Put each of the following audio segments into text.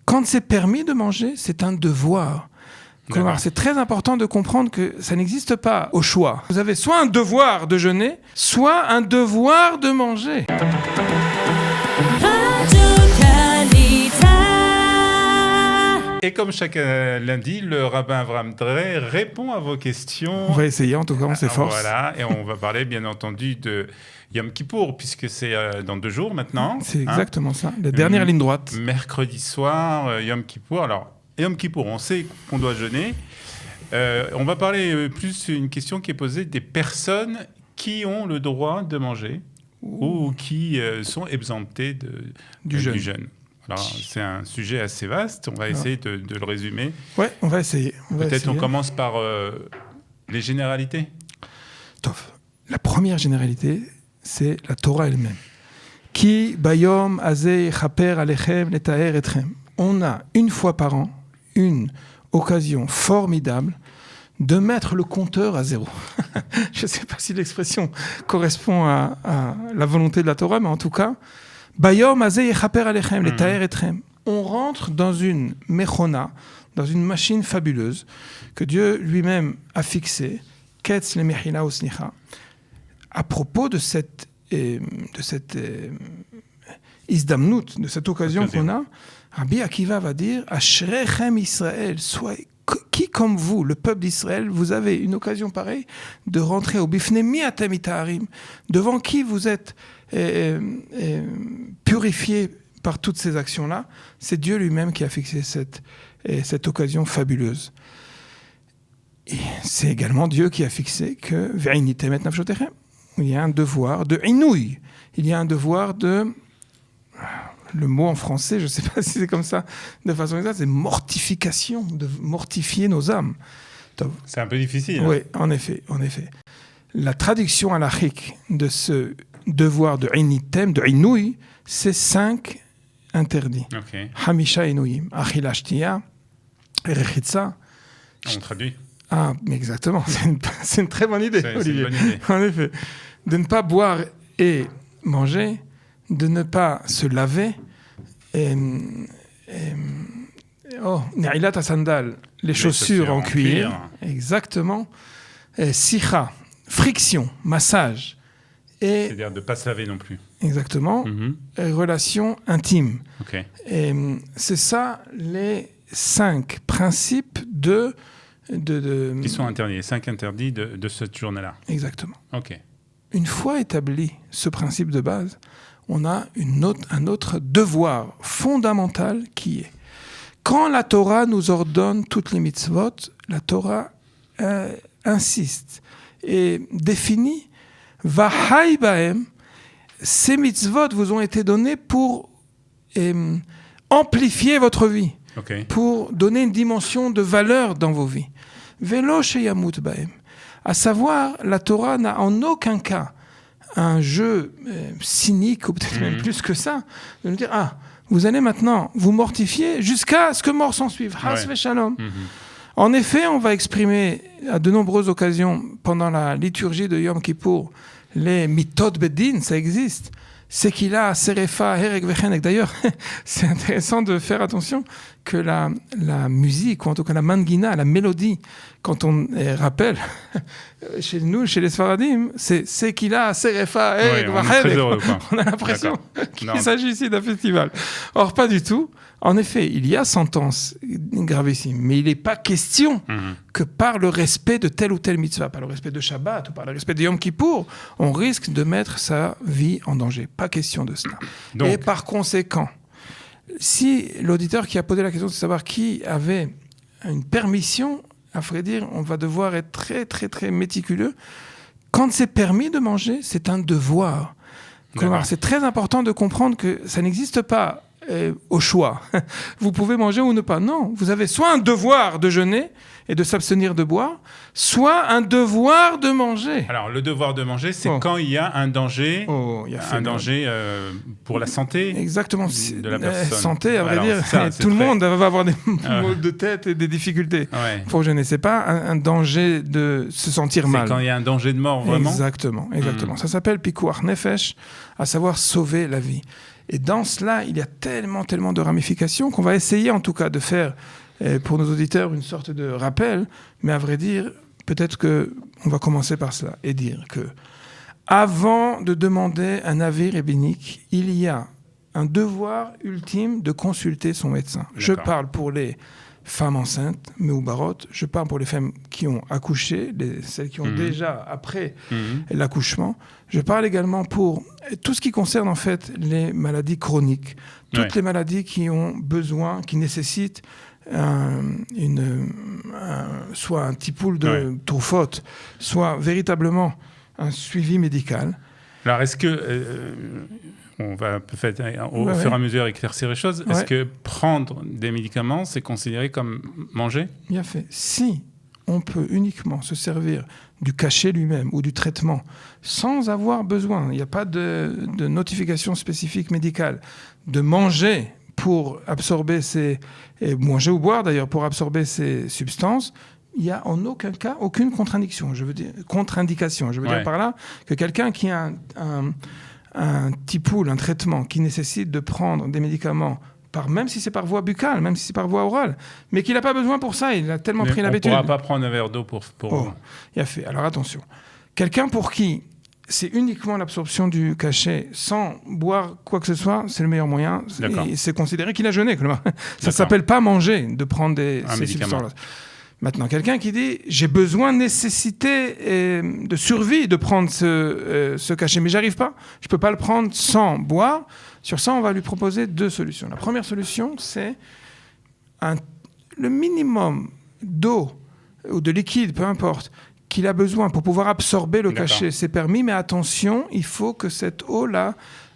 Quand c'est permis de manger, c'est un devoir. Alors, c'est très important de comprendre que ça n'existe pas au choix. Vous avez soit un devoir de jeûner, soit un devoir de manger. Et comme chaque lundi, le rabbin Avraham Drey répond à vos questions. On va essayer, en tout cas, on s'efforce. Voilà, et on va parler bien entendu de Yom Kippour, puisque c'est dans 2 jours maintenant. C'est exactement ça, la dernière ligne droite. Mercredi soir, Yom Kippour. Alors, Yom Kippour, on sait qu'on doit jeûner. On va parler plus d'une question qui est posée des personnes qui ont le droit de manger ou qui sont exemptées du jeûne. Alors, c'est un sujet assez vaste. On va essayer de le résumer. Ouais, on va essayer. Peut-être on commence par les généralités. Tov. La première généralité, c'est la Torah elle-même. Ki bayom azeh chaper alechem letaer etchem. On a une fois par an une occasion formidable de mettre le compteur à 0. Je ne sais pas si l'expression correspond à la volonté de la Torah, mais en tout cas, Bayom azeh chaper alechem letaer etchem. On rentre dans une mechona, dans une machine fabuleuse que Dieu lui-même a fixée, Ketz le mechila osnicha, à propos de cette isdamnut, de cette occasion qu'on a. Rabbi Akiva va dire Ashrechem Israël, qui comme vous, le peuple d'Israël, vous avez une occasion pareille de rentrer au bifnei mi atem itaharim, devant qui vous êtes purifié par toutes ces actions-là. C'est Dieu lui-même qui a fixé cette occasion fabuleuse. Et c'est également Dieu qui a fixé que ve'initem et nafshotechem. Il y a un devoir de inouï. Il y a un devoir de... Le mot en français, je ne sais pas si c'est comme ça de façon exacte, c'est mortification, de mortifier nos âmes. C'est un peu difficile. Oui, en effet. La traduction halachique de ce devoir de initem, de inouï, c'est 5 interdits. Hamisha inouïm, achila shtiya, rechitza. On traduit. Ah, mais exactement, c'est une très bonne idée, Olivier. C'est une bonne idée. En effet, de ne pas boire et manger, de ne pas se laver, Ne'ilat sandal, les chaussures en cuir, exactement, sicha, friction, massage, et c'est-à-dire de ne pas se laver non plus. Exactement, relations intimes. Okay. Et c'est ça les 5 principes qui sont interdits, les 5 interdits de cette journée-là. Exactement. Ok. Une fois établi ce principe de base, on a un autre devoir fondamental qui est, quand la Torah nous ordonne toutes les mitzvot, la Torah insiste et définit Vahai bahem, ces mitzvot vous ont été donnés pour amplifier votre vie, pour donner une dimension de valeur dans vos vies. Velo sheyamut bahem, à savoir, la Torah n'a en aucun cas un jeu cynique, ou peut-être même plus que ça, de nous dire, vous allez maintenant vous mortifier jusqu'à ce que mort s'en suive. Has v'shalom. En effet, on va exprimer à de nombreuses occasions, pendant la liturgie de Yom Kippour, les mitot bedin, ça existe. C'est qu'il a serefa, herek vechenek. D'ailleurs, c'est intéressant de faire attention que la musique, ou en tout cas la manguina, la mélodie, quand on rappelle, chez nous, chez les Sfaradim, c'est qu'il a serefa, herek vechenek. On a l'impression qu'il s'agit ici d'un festival. Or, pas du tout. En effet, il y a sentence gravissime, mais il n'est pas question que par le respect de telle ou telle mitzvah, par le respect de Shabbat ou par le respect de Yom Kippour, on risque de mettre sa vie en danger. Pas question de cela. Donc, et par conséquent, si l'auditeur qui a posé la question de savoir qui avait une permission, à vrai dire, on va devoir être très, très, très méticuleux. Quand c'est permis de manger, c'est un devoir. Alors, c'est très important de comprendre que ça n'existe pas au choix. Vous pouvez manger ou ne pas. Non, vous avez soit un devoir de jeûner et de s'abstenir de boire, soit un devoir de manger. Alors, le devoir de manger, c'est quand il y a un danger, pour la santé. Exactement. De la personne. Santé, à vrai dire, tout le monde va avoir des maux de tête et des difficultés pour jeûner. C'est pas un danger de se sentir mal. C'est quand il y a un danger de mort, vraiment. Exactement. Ça s'appelle pikuach nefesh, à savoir sauver la vie. Et dans cela, il y a tellement de ramifications qu'on va essayer en tout cas de faire pour nos auditeurs une sorte de rappel, mais à vrai dire, peut-être qu'on va commencer par cela et dire que avant de demander un avis rabbinique, il y a un devoir ultime de consulter son médecin. D'accord. Je parle pour les femmes enceintes, méoubarotes, je parle pour les femmes qui ont accouché, celles qui ont déjà après l'accouchement. Je parle également pour tout ce qui concerne en fait les maladies chroniques, toutes les maladies qui ont besoin, qui nécessitent soit un tipoul de trophote, soit véritablement un suivi médical. Alors, est-ce que, on va peut-être au fur et à mesure éclaircir les choses, est-ce que prendre des médicaments, c'est considéré comme manger ? Bien fait. Si on peut uniquement se servir du cachet lui-même ou du traitement sans avoir besoin, il n'y a pas de notification spécifique médicale, de manger pour absorber manger ou boire d'ailleurs pour absorber ces substances, il n'y a en aucun cas aucune contre-indication. Je veux dire par là que quelqu'un qui a un tipoul, un traitement qui nécessite de prendre des médicaments, même si c'est par voie buccale, même si c'est par voie orale, mais qu'il n'a pas besoin pour ça, il a tellement pris l'habitude. On ne pourra pas prendre un verre d'eau pour... Il a fait. Alors attention, quelqu'un pour qui c'est uniquement l'absorption du cachet sans boire quoi que ce soit, c'est le meilleur moyen. Et c'est considéré qu'il a jeûné. Ça ne s'appelle pas manger de prendre ces substances-là. Maintenant, quelqu'un qui dit « j'ai besoin, nécessité de survie de prendre ce cachet, mais j'arrive pas, je peux pas le prendre sans boire », sur ça, on va lui proposer 2 solutions. La première solution, c'est le minimum d'eau ou de liquide, peu importe, qu'il a besoin pour pouvoir absorber le cachet. C'est permis, mais attention, il faut que cette eau-là,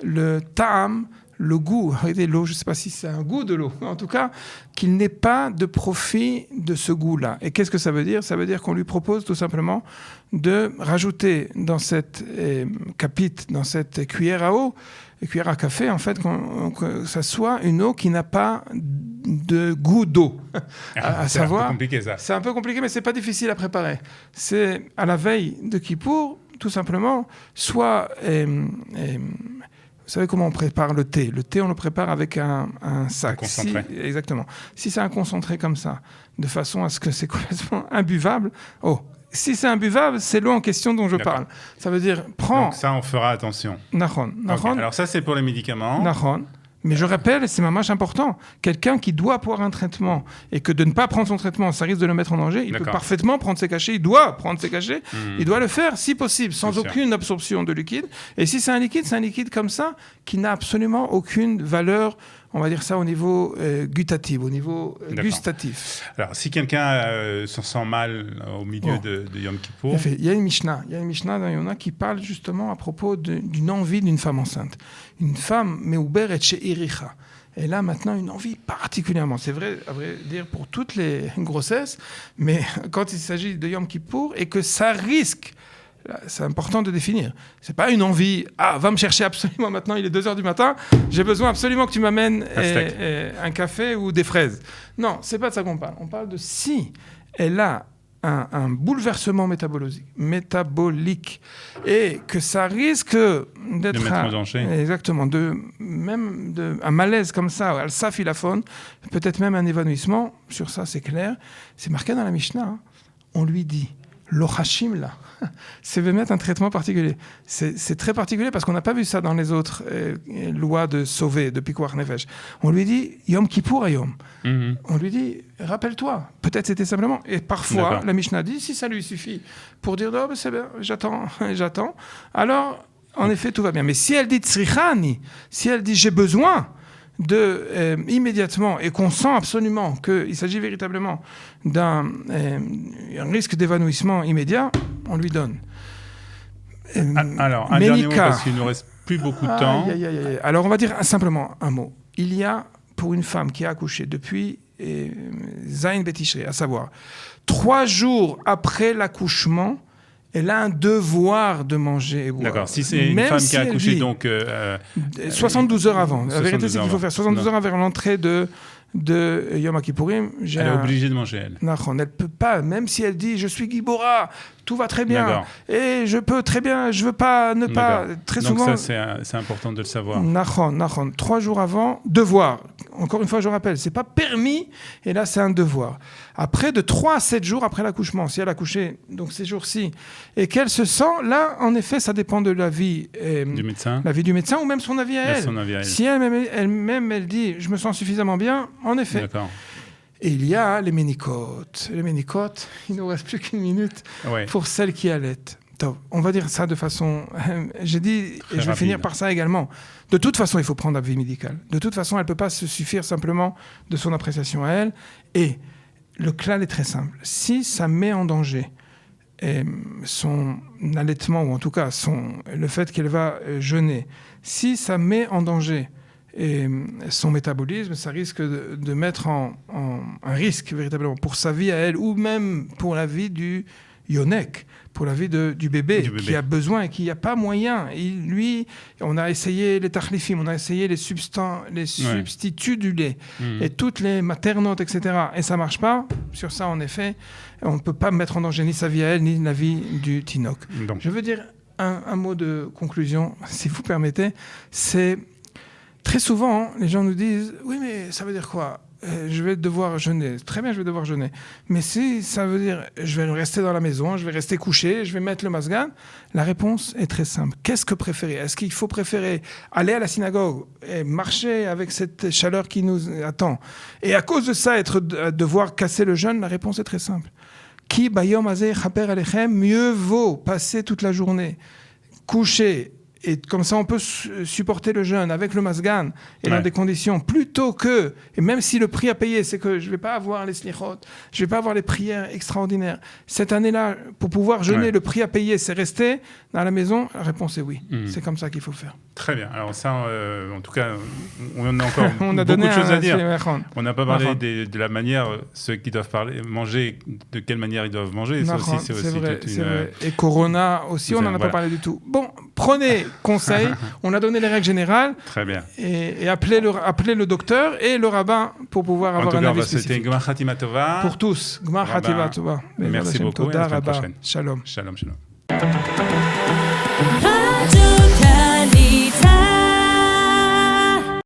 le ta'am, le goût, regardez l'eau, je ne sais pas si c'est un goût de l'eau, en tout cas, qu'il n'ait pas de profit de ce goût-là. Et qu'est-ce que ça veut dire ? Ça veut dire qu'on lui propose tout simplement de rajouter dans cette capite, dans cette cuillère à eau, cuillère à café, en fait, que ça soit une eau qui n'a pas de goût d'eau. C'est un peu compliqué, ça. C'est un peu compliqué, mais c'est pas difficile à préparer. C'est à la veille de Kippour, tout simplement, soit... vous savez comment on prépare le thé ? Le thé, on le prépare avec un sac. Un concentré. Exactement. Si c'est un concentré comme ça, de façon à ce que c'est complètement imbuvable, si c'est imbuvable, c'est l'eau en question dont je parle. Ça veut dire, prends... Donc ça, on fera attention. Nahon. Okay. Alors ça, c'est pour les médicaments. Nahon. Mais je rappelle, c'est mamache important, quelqu'un qui doit avoir un traitement et que de ne pas prendre son traitement, ça risque de le mettre en danger, il peut parfaitement prendre ses cachets, il doit prendre ses cachets, il doit le faire si possible, sans aucune absorption de liquide. Et si c'est un liquide comme ça, qui n'a absolument aucune valeur, on va dire ça au niveau gustatif, au niveau gustatif. Alors, si quelqu'un se sent mal au milieu de Yom Kippour... Il y a une Mishnah dans Yona qui parle justement à propos d'une envie d'une femme enceinte. Une femme, Meuber et She'iricha. Elle a maintenant une envie particulièrement, c'est vrai, à vrai dire, pour toutes les grossesses, mais quand il s'agit de Yom Kippour, et que ça risque... C'est important de définir. C'est pas une envie. Va me chercher absolument maintenant. Il est 2h du matin. J'ai besoin absolument que tu m'amènes un café ou des fraises. Non, c'est pas de ça qu'on parle. On parle de si elle a un bouleversement métabolique et que ça risque d'être de mettre en danger. Exactement, un malaise comme ça, al-safilaphone, peut-être même un évanouissement. Sur ça, c'est clair. C'est marqué dans la Mishnah. Hein. On lui dit. L'Ochashim, là, c'est de mettre un traitement particulier. C'est très particulier parce qu'on n'a pas vu ça dans les autres lois de sauver, de Pikuach Nefesh. On lui dit Yom Kippour Yom. On lui dit, rappelle-toi. Peut-être c'était simplement. Et parfois, la Mishnah dit, si ça lui suffit pour dire, c'est bien, j'attends. Alors, en effet, tout va bien. Mais si elle dit Tzrichani, si elle dit j'ai besoin immédiatement, et qu'on sent absolument qu'il s'agit véritablement d'un risque d'évanouissement immédiat, on lui donne. Alors, un dernier mot, parce qu'il ne nous reste plus beaucoup de temps. Alors, on va dire simplement un mot. Il y a, pour une femme qui a accouché depuis Zayin Betishri, à savoir 3 jours après l'accouchement, elle a un devoir de manger et boire. D'accord. Si c'est une femme qui a accouché, donc... 72 heures avant. La vérité, c'est qu'il faut faire 72 heures avant l'entrée de Yom Kippourim. Elle est obligée de manger, elle. Elle ne peut pas, même si elle dit « je suis Gibora », tout va très bien. D'accord. Et je peux très bien, je veux pas ne pas... Très Donc souvent... ça, c'est important de le savoir. Nachon. 3 jours avant, devoir. Encore une fois, je rappelle, c'est pas permis, et là, c'est un devoir. Après, de 3 à 7 jours après l'accouchement, si elle a couché, donc ces jours-ci, et qu'elle se sent, là, en effet, ça dépend de l'avis Du médecin. L'avis du médecin ou même son avis à elle. Son avis à elle. Si elle-même, elle dit, je me sens suffisamment bien, en effet. D'accord. Et il y a les ménicotes. Les ménicotes, il ne nous reste plus qu'une minute pour celles qui allaitent. Donc, on va dire ça de façon... J'ai dit, et je vais finir par ça également. De toute façon, il faut prendre l'avis médical. De toute façon, elle ne peut pas se suffire simplement de son appréciation à elle. Et le clal est très simple. Si ça met en danger son allaitement, ou en tout cas le fait qu'elle va jeûner, si ça met en danger son métabolisme, ça risque de mettre en un risque véritablement pour sa vie à elle, ou même pour la vie du yonek, pour la vie du bébé qui a besoin et qui n'y a pas moyen. Lui, on a essayé les tachlifim, on a essayé les substituts du lait et toutes les maternotes, etc. Et ça ne marche pas. Sur ça, en effet, on ne peut pas mettre en danger ni sa vie à elle, ni la vie du tinoc. Donc. Je veux dire un mot de conclusion, si vous permettez. C'est très souvent, les gens nous disent « Oui, mais ça veut dire quoi ? Je vais devoir jeûner. Très bien, je vais devoir jeûner. Mais si ça veut dire je vais rester dans la maison, je vais rester couché, je vais mettre le masgan », la réponse est très simple. Qu'est-ce que préférer ? Est-ce qu'il faut préférer aller à la synagogue et marcher avec cette chaleur qui nous attend et à cause de ça devoir casser le jeûne ? La réponse est très simple. Ki bayom hazeh chaper alechem, mieux vaut passer toute la journée couché. Et comme ça, on peut supporter le jeûne avec le masgan et dans des conditions plutôt que, et même si le prix à payer, c'est que je ne vais pas avoir les slichot, je ne vais pas avoir les prières extraordinaires. Cette année-là, pour pouvoir jeûner, le prix à payer, c'est rester dans la maison. La réponse est oui. C'est comme ça qu'il faut faire. Très bien. Alors ça, en tout cas, on a encore beaucoup de choses à dire. On n'a pas parlé de la manière, ceux qui doivent manger, de quelle manière ils doivent manger. Ça aussi, c'est vrai. Et Corona aussi, on n'en a pas parlé du tout. Bon, prenez conseil. On a donné les règles générales. Très bien. Et appelez le docteur et le rabbin pour pouvoir avoir un avis spécifique. C'était Gmar Khatima Tova. Pour tous. Gmar Khatima Tova. Merci beaucoup et à la semaine prochaine. Shalom. Shalom.